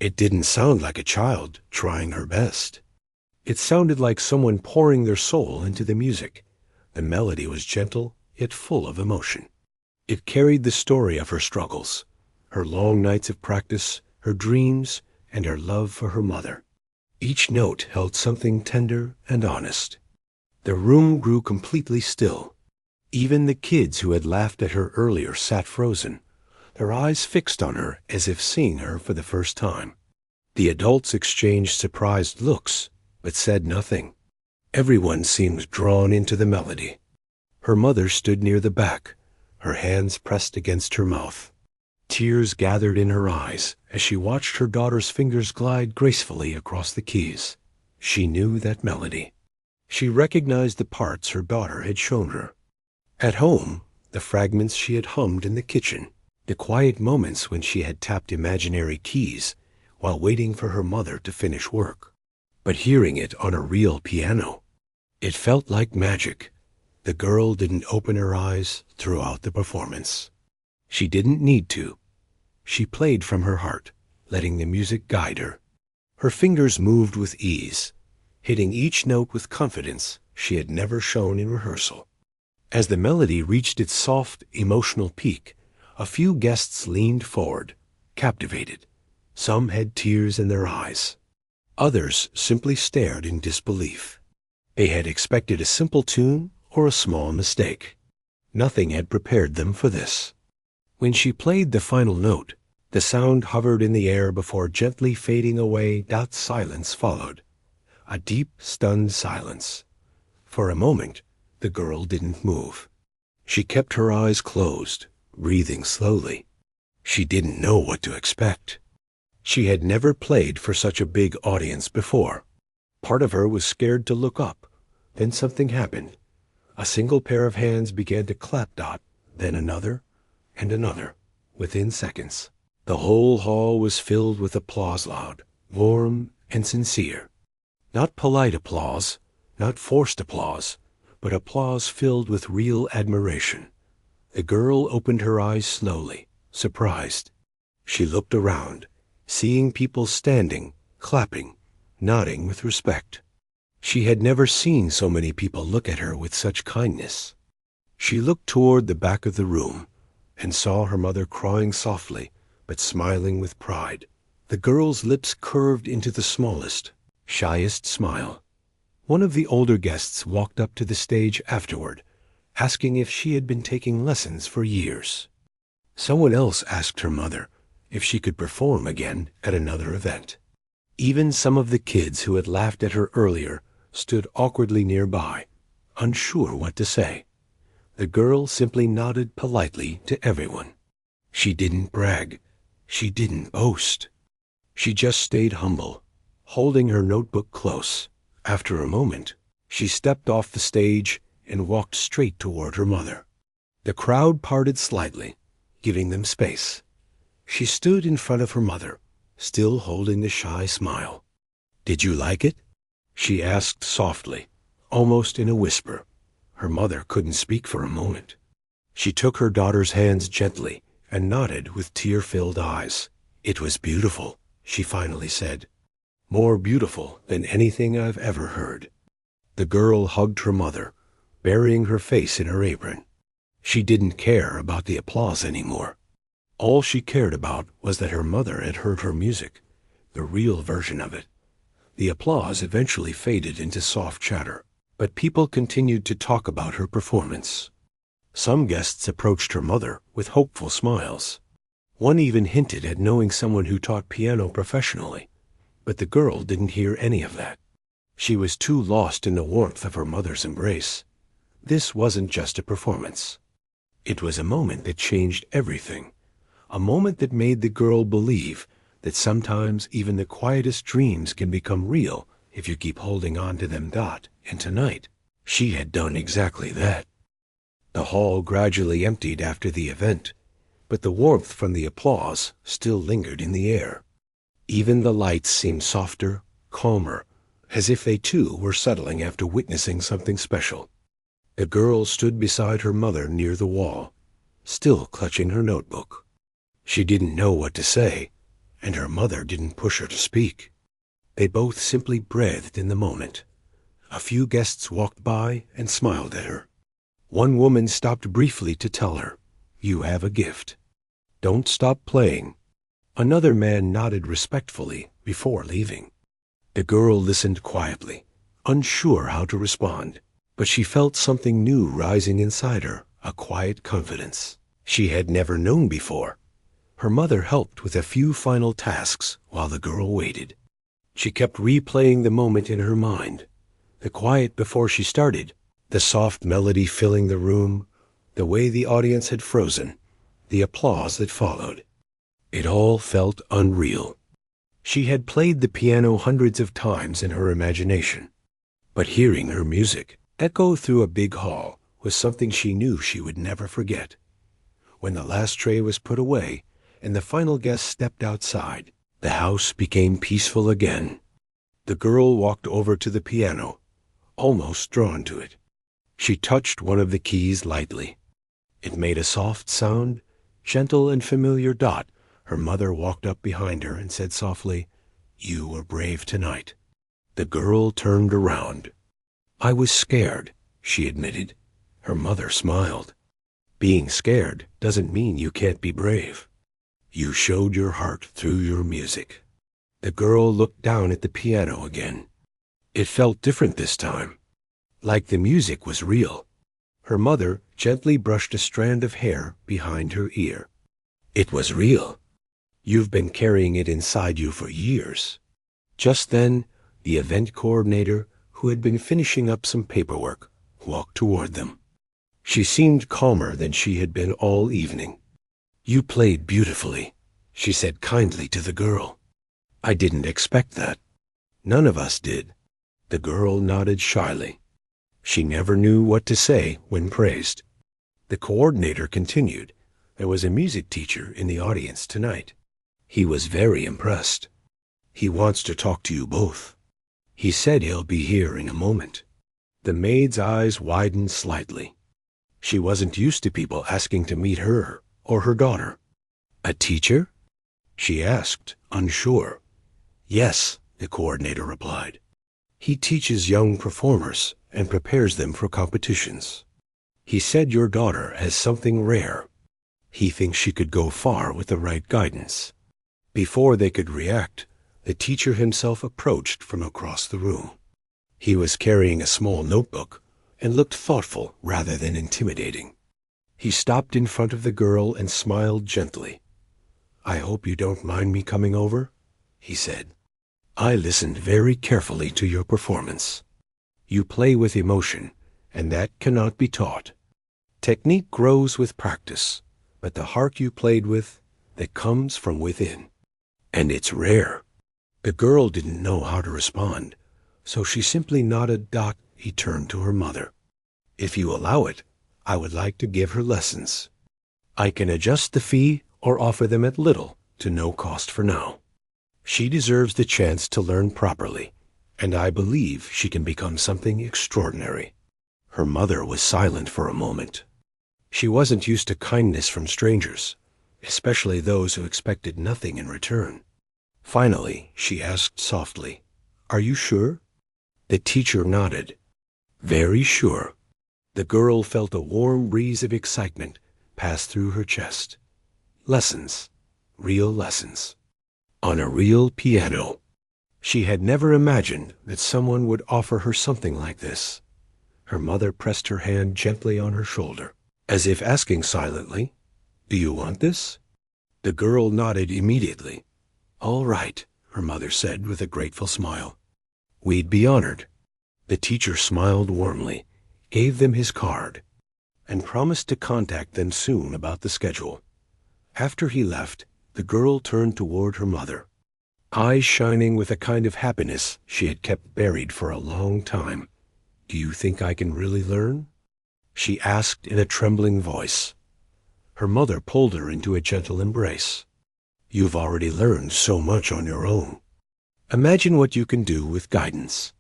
It didn't sound like a child trying her best. It sounded like someone pouring their soul into the music. The melody was gentle, yet full of emotion. It carried the story of her struggles, her long nights of practice, her dreams, and her love for her mother. Each note held something tender and honest. The room grew completely still. Even the kids who had laughed at her earlier sat frozen, their eyes fixed on her as if seeing her for the first time. The adults exchanged surprised looks, but said nothing. Everyone seemed drawn into the melody. Her mother stood near the back, her hands pressed against her mouth. Tears gathered in her eyes as she watched her daughter's fingers glide gracefully across the keys. She knew that melody. She recognized the parts her daughter had shown her. At home, the fragments she had hummed in the kitchen, the quiet moments when she had tapped imaginary keys while waiting for her mother to finish work. But hearing it on a real piano, it felt like magic. The girl didn't open her eyes throughout the performance. She didn't need to. She played from her heart, letting the music guide her. Her fingers moved with ease, hitting each note with confidence she had never shown in rehearsal. As the melody reached its soft, emotional peak, a few guests leaned forward, captivated. Some had tears in their eyes. Others simply stared in disbelief. They had expected a simple tune or a small mistake. Nothing had prepared them for this. When she played the final note, the sound hovered in the air before gently fading away. Silence followed. A deep, stunned silence. For a moment, the girl didn't move. She kept her eyes closed, breathing slowly. She didn't know what to expect. She had never played for such a big audience before. Part of her was scared to look up. Then something happened. A single pair of hands began to clap. Then another and another, within seconds. The whole hall was filled with applause, loud, warm, and sincere. Not polite applause, not forced applause, but applause filled with real admiration. The girl opened her eyes slowly, surprised. She looked around, seeing people standing, clapping, nodding with respect. She had never seen so many people look at her with such kindness. She looked toward the back of the room and saw her mother crying softly, but smiling with pride. The girl's lips curved into the smallest, shyest smile. One of the older guests walked up to the stage afterward, asking if she had been taking lessons for years. Someone else asked her mother if she could perform again at another event. Even some of the kids who had laughed at her earlier stood awkwardly nearby, unsure what to say. The girl simply nodded politely to everyone. She didn't brag. She didn't boast. She just stayed humble, holding her notebook close. After a moment, she stepped off the stage and walked straight toward her mother. The crowd parted slightly, giving them space. She stood in front of her mother, still holding the shy smile. "Did you like it?" she asked softly, almost in a whisper. Her mother couldn't speak for a moment. She took her daughter's hands gently and nodded with tear-filled eyes. "It was beautiful," she finally said. "More beautiful than anything I've ever heard." The girl hugged her mother, burying her face in her apron. She didn't care about the applause anymore. All she cared about was that her mother had heard her music, the real version of it. The applause eventually faded into soft chatter, but people continued to talk about her performance. Some guests approached her mother with hopeful smiles. One even hinted at knowing someone who taught piano professionally, but the girl didn't hear any of that. She was too lost in the warmth of her mother's embrace. This wasn't just a performance. It was a moment that changed everything. A moment that made the girl believe that sometimes even the quietest dreams can become real if you keep holding on to them. And tonight, she had done exactly that. The hall gradually emptied after the event, but the warmth from the applause still lingered in the air. Even the lights seemed softer, calmer, as if they too were settling after witnessing something special. The girl stood beside her mother near the wall, still clutching her notebook. She didn't know what to say, and her mother didn't push her to speak. They both simply breathed in the moment. A few guests walked by and smiled at her. One woman stopped briefly to tell her, "You have a gift. Don't stop playing." Another man nodded respectfully before leaving. The girl listened quietly, unsure how to respond, but she felt something new rising inside her, a quiet confidence she had never known before. Her mother helped with a few final tasks while the girl waited. She kept replaying the moment in her mind, the quiet before she started, the soft melody filling the room, the way the audience had frozen, the applause that followed. It all felt unreal. She had played the piano hundreds of times in her imagination, but hearing her music echo through a big hall was something she knew she would never forget. When the last tray was put away and the final guest stepped outside, the house became peaceful again. The girl walked over to the piano, almost drawn to it. She touched one of the keys lightly. It made a soft sound, gentle and familiar. Her mother walked up behind her and said softly, "You were brave tonight." The girl turned around. "I was scared," she admitted. Her mother smiled. "Being scared doesn't mean you can't be brave. You showed your heart through your music." The girl looked down at the piano again. It felt different this time, like the music was real. Her mother gently brushed a strand of hair behind her ear. "It was real. You've been carrying it inside you for years." Just then, the event coordinator, who had been finishing up some paperwork, walked toward them. She seemed calmer than she had been all evening. "You played beautifully," she said kindly to the girl. "I didn't expect that." "None of us did." The girl nodded shyly. She never knew what to say when praised. The coordinator continued, "There was a music teacher in the audience tonight. He was very impressed. He wants to talk to you both. He said he'll be here in a moment." The maid's eyes widened slightly. She wasn't used to people asking to meet her or her daughter. "A teacher?" she asked, unsure. "Yes," the coordinator replied. "He teaches young performers and prepares them for competitions. He said your daughter has something rare. He thinks she could go far with the right guidance." Before they could react, the teacher himself approached from across the room. He was carrying a small notebook and looked thoughtful rather than intimidating. He stopped in front of the girl and smiled gently. "I hope you don't mind me coming over," he said. "I listened very carefully to your performance. You play with emotion, and that cannot be taught. Technique grows with practice, but the heart you played with, that comes from within. And it's rare." The girl didn't know how to respond, so she simply nodded. He turned to her mother. "If you allow it, I would like to give her lessons. I can adjust the fee or offer them at little to no cost for now. She deserves the chance to learn properly, and I believe she can become something extraordinary." Her mother was silent for a moment. She wasn't used to kindness from strangers, especially those who expected nothing in return. Finally, she asked softly, "Are you sure?" The teacher nodded. "Very sure." The girl felt a warm breeze of excitement pass through her chest. Lessons, real lessons, on a real piano. She had never imagined that someone would offer her something like this. Her mother pressed her hand gently on her shoulder, as if asking silently, "Do you want this?" The girl nodded immediately. "All right," her mother said with a grateful smile. "We'd be honored." The teacher smiled warmly, gave them his card, and promised to contact them soon about the schedule. After he left, the girl turned toward her mother, eyes shining with a kind of happiness she had kept buried for a long time. "Do you think I can really learn?" she asked in a trembling voice. Her mother pulled her into a gentle embrace. "You've already learned so much on your own. Imagine what you can do with guidance."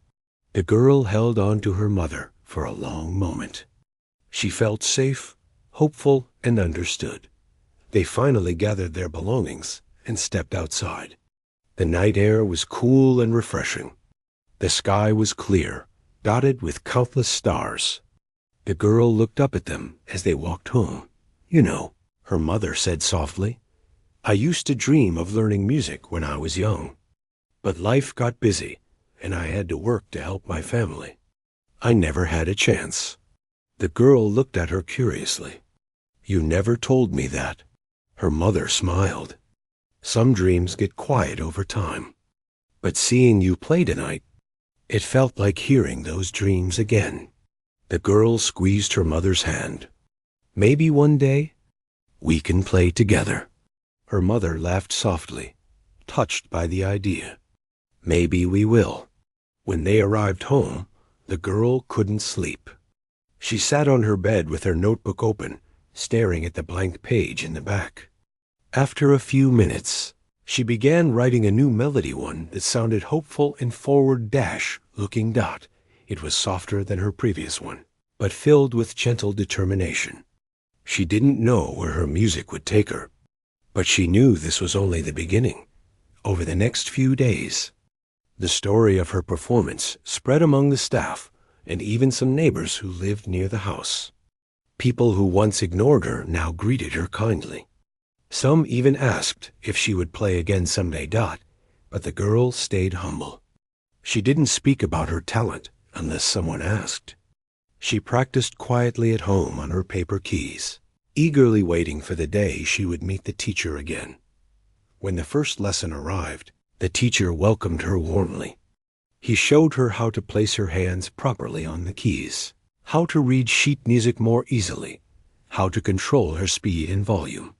The girl held on to her mother for a long moment. She felt safe, hopeful, and understood. They finally gathered their belongings and stepped outside. The night air was cool and refreshing. The sky was clear, dotted with countless stars. The girl looked up at them as they walked home. "You know," her mother said softly, "I used to dream of learning music when I was young. But life got busy, and I had to work to help my family. I never had a chance." The girl looked at her curiously. "You never told me that." Her mother smiled. "Some dreams get quiet over time. But seeing you play tonight, it felt like hearing those dreams again." The girl squeezed her mother's hand. "Maybe one day we can play together." Her mother laughed softly, touched by the idea. "Maybe we will." When they arrived home, the girl couldn't sleep. She sat on her bed with her notebook open, staring at the blank page in the back. After a few minutes, she began writing a new melody, one that sounded hopeful and forward-looking. It was softer than her previous one, but filled with gentle determination. She didn't know where her music would take her, but she knew this was only the beginning. Over the next few days, the story of her performance spread among the staff and even some neighbors who lived near the house. People who once ignored her now greeted her kindly. Some even asked if she would play again someday. But the girl stayed humble. She didn't speak about her talent unless someone asked. She practiced quietly at home on her paper keys, eagerly waiting for the day she would meet the teacher again. When the first lesson arrived, the teacher welcomed her warmly. He showed her how to place her hands properly on the keys, how to read sheet music more easily, how to control her speed and volume.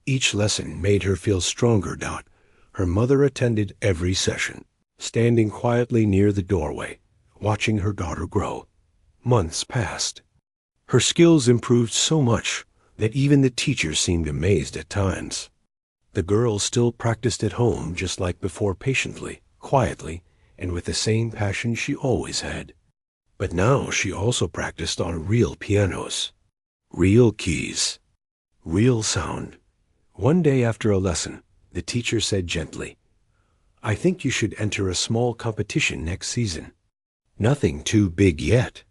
Each lesson made her feel stronger. Her mother attended every session, standing quietly near the doorway, watching her daughter grow. Months passed. Her skills improved so much that even the teacher seemed amazed at times. The girl still practiced at home just like before, patiently, quietly, and with the same passion she always had. But now she also practiced on real pianos, real keys, real sound. One day after a lesson, the teacher said gently, "I think you should enter a small competition next season. Nothing too big yet.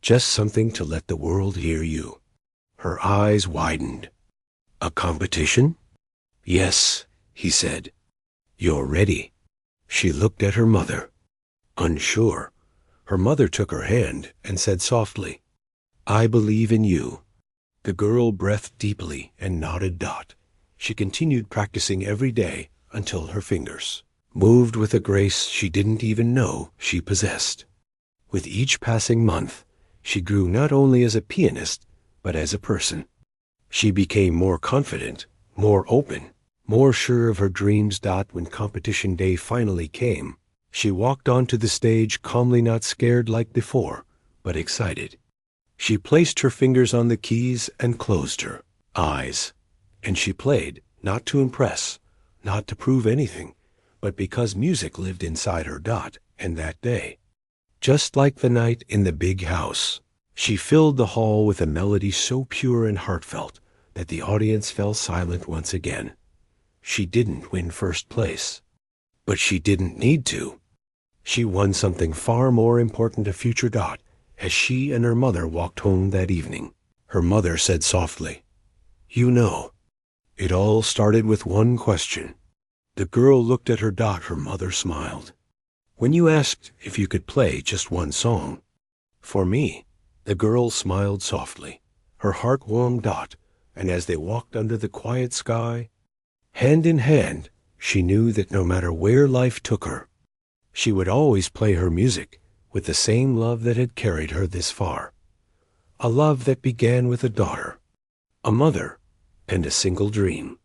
Just something to let the world hear you." Her eyes widened. "A competition?" "Yes," he said. "You're ready?" She looked at her mother, unsure. Her mother took her hand and said softly, "I believe in you." The girl breathed deeply and nodded. She continued practicing every day until her fingers moved with a grace she didn't even know she possessed. With each passing month, she grew not only as a pianist, but as a person. She became more confident, more open, more sure of her dreams. When competition day finally came, she walked onto the stage calmly, not scared like before, but excited. She placed her fingers on the keys and closed her eyes, and she played Not to impress, not to prove anything, but because music lived inside her Dot, and that day, just like the night in the big house, she filled the hall with a melody so pure and heartfelt that the audience fell silent once again. She didn't win first place, but she didn't need to. She won something far more important to future Dot as she and her mother walked home that evening. Her mother said softly, "You know, it all started with one question." The girl looked at her Dot. Her mother smiled. "When you asked if you could play just one song." "For me." The girl smiled softly. Her heart warmed Dot, and as they walked under the quiet sky, hand in hand, she knew that no matter where life took her, she would always play her music with the same love that had carried her this far. A love that began with a daughter, a mother, and a single dream.